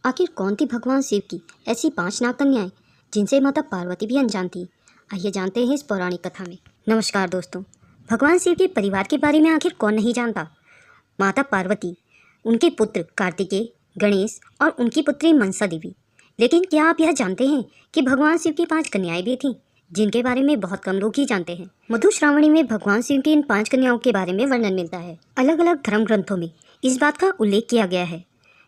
आखिर कौन थी भगवान शिव की ऐसी 5 नाग कन्याएं जिनसे माता पार्वती भी अनजान थी। आइए जानते हैं इस पौराणिक कथा में। नमस्कार दोस्तों, भगवान शिव के परिवार के बारे में आखिर कौन नहीं जानता। माता पार्वती, उनके पुत्र कार्तिकेय, गणेश और उनकी पुत्री मनसा देवी। लेकिन क्या आप यह जानते हैं कि भगवान शिव की 5 कन्याएं भी थीं, जिनके बारे में बहुत कम लोग ही जानते हैं। मधु श्रावणी में भगवान शिव की इन 5 कन्याओं के बारे में वर्णन मिलता है। अलग अलग धर्म ग्रंथों में इस बात का उल्लेख किया गया है।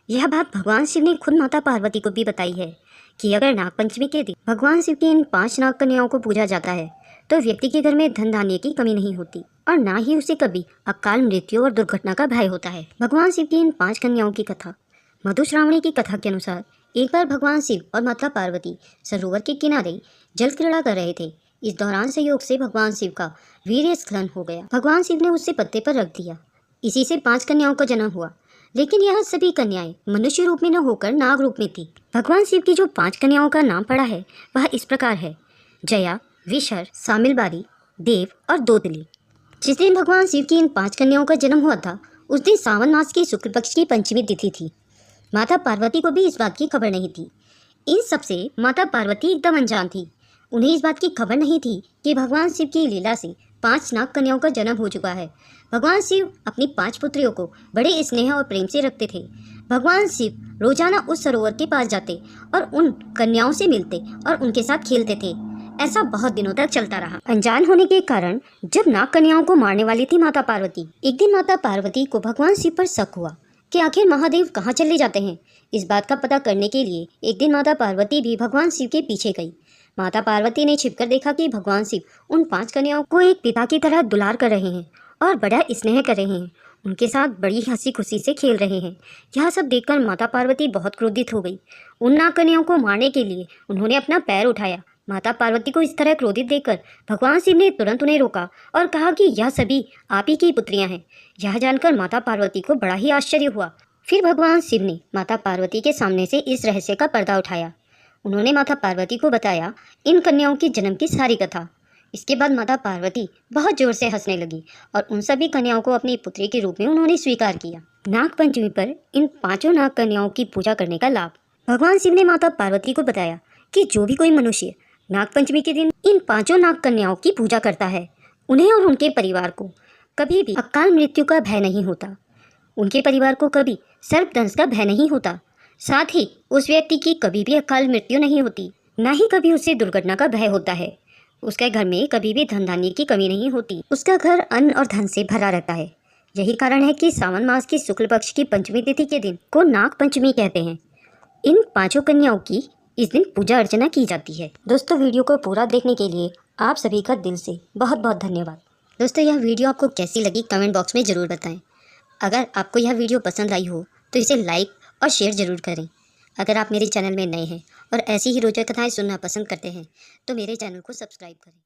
यह बात भगवान शिव ने खुद माता पार्वती को भी बताई है कि अगर नागपंचमी के दिन भगवान शिव की इन 5 नाग कन्याओं को पूजा जाता है तो व्यक्ति के घर में धन धान्य की कमी नहीं होती और ना ही उसे कभी अकाल मृत्यु और दुर्घटना का भय होता है। भगवान शिव की इन 5 कन्याओं की कथा। मधु श्रावणी की कथा के अनुसार एक बार भगवान शिव और माता पार्वती सरोवर के किनारे जल क्रीड़ा कर रहे थे। इस दौरान संयोग से भगवान शिव का वीर्य स्खलन हो गया। भगवान शिव ने उसे पत्ते पर रख दिया। इसी से 5 कन्याओं का जन्म हुआ। लेकिन यह सभी कन्याएं मनुष्य रूप में न होकर नाग रूप में थी। भगवान शिव की जो 5 कन्याओं का नाम पड़ा है वह इस प्रकार है: जया, विशर, सामिलबारी, देव और दोदली। जिस दिन भगवान शिव की इन 5 कन्याओं का जन्म हुआ था उस दिन सावन मास की शुक्ल पक्ष की पंचमी तिथि थी। माता पार्वती को भी इस बात की खबर नहीं थी। इन सबसे माता पार्वती एकदम अनजान थी। उन्हें इस बात की खबर नहीं थी कि भगवान शिव की लीला से 5 नाग कन्याओं का जन्म हो चुका है। भगवान शिव अपनी 5 पुत्रियों को बड़े स्नेह और प्रेम से रखते थे। भगवान शिव रोजाना उस सरोवर के पास जाते और उन कन्याओं से मिलते और उनके साथ खेलते थे। ऐसा बहुत दिनों तक चलता रहा। अनजान होने के कारण जब नाग कन्याओं को मारने वाली थी माता पार्वती, एक दिन माता पार्वती को भगवान शिव पर शक हुआ कि आखिर महादेव कहाँ चले जाते हैं। इस बात का पता करने के लिए एक दिन माता पार्वती भी भगवान शिव के पीछे गई। माता पार्वती ने छिपकर देखा कि भगवान शिव उन 5 कन्याओं को एक पिता की तरह दुलार कर रहे हैं और बड़ा स्नेह कर रहे हैं। उनके साथ बड़ी हंसी खुशी से खेल रहे हैं। यह सब देखकर माता पार्वती बहुत क्रोधित हो गई। उन नाग कन्याओं को मारने के लिए उन्होंने अपना पैर उठाया। माता पार्वती को इस तरह क्रोधित देखकर भगवान शिव ने तुरंत उन्हें रोका और कहा कि यह सभी आप ही की पुत्रियां हैं। यह जानकर माता पार्वती को बड़ा ही आश्चर्य हुआ। फिर भगवान शिव ने माता पार्वती के सामने से इस रहस्य का पर्दा उठाया। उन्होंने माता पार्वती को बताया इन कन्याओं की जन्म की सारी कथा। इसके बाद माता पार्वती बहुत जोर से हंसने लगी और उन सभी कन्याओं को अपनी पुत्री के रूप में उन्होंने स्वीकार किया। नाग पंचमी पर इन 5 नाग कन्याओं की पूजा करने का लाभ। भगवान शिव ने माता पार्वती को बताया कि जो भी कोई मनुष्य नाग पंचमी के दिन इन 5 नाग कन्याओं की पूजा करता है उन्हें और उनके परिवार को कभी भी अकाल मृत्यु का भय नहीं होता। उनके परिवार को कभी सर्पदंश का भय नहीं होता। साथ ही उस व्यक्ति की कभी भी अकाल मृत्यु नहीं होती, ना ही कभी उसे दुर्घटना का भय होता है। उसके घर में कभी भी धन धान्य की कमी नहीं होती। उसका घर अन्न और धन से भरा रहता है। यही कारण है कि सावन मास की शुक्ल पक्ष की पंचमी तिथि के दिन को नाग पंचमी कहते हैं। इन 5 कन्याओं की इस दिन पूजा अर्चना की जाती है। दोस्तों, वीडियो को पूरा देखने के लिए आप सभी का दिल से बहुत बहुत धन्यवाद। दोस्तों, यह वीडियो आपको कैसी लगी कमेंट बॉक्स में ज़रूर बताएं। अगर आपको यह वीडियो पसंद आई हो तो इसे लाइक और शेयर ज़रूर करें। अगर आप मेरे चैनल में नए हैं और ऐसी ही रोचक कथाएं सुनना पसंद करते हैं तो मेरे चैनल को सब्सक्राइब करें।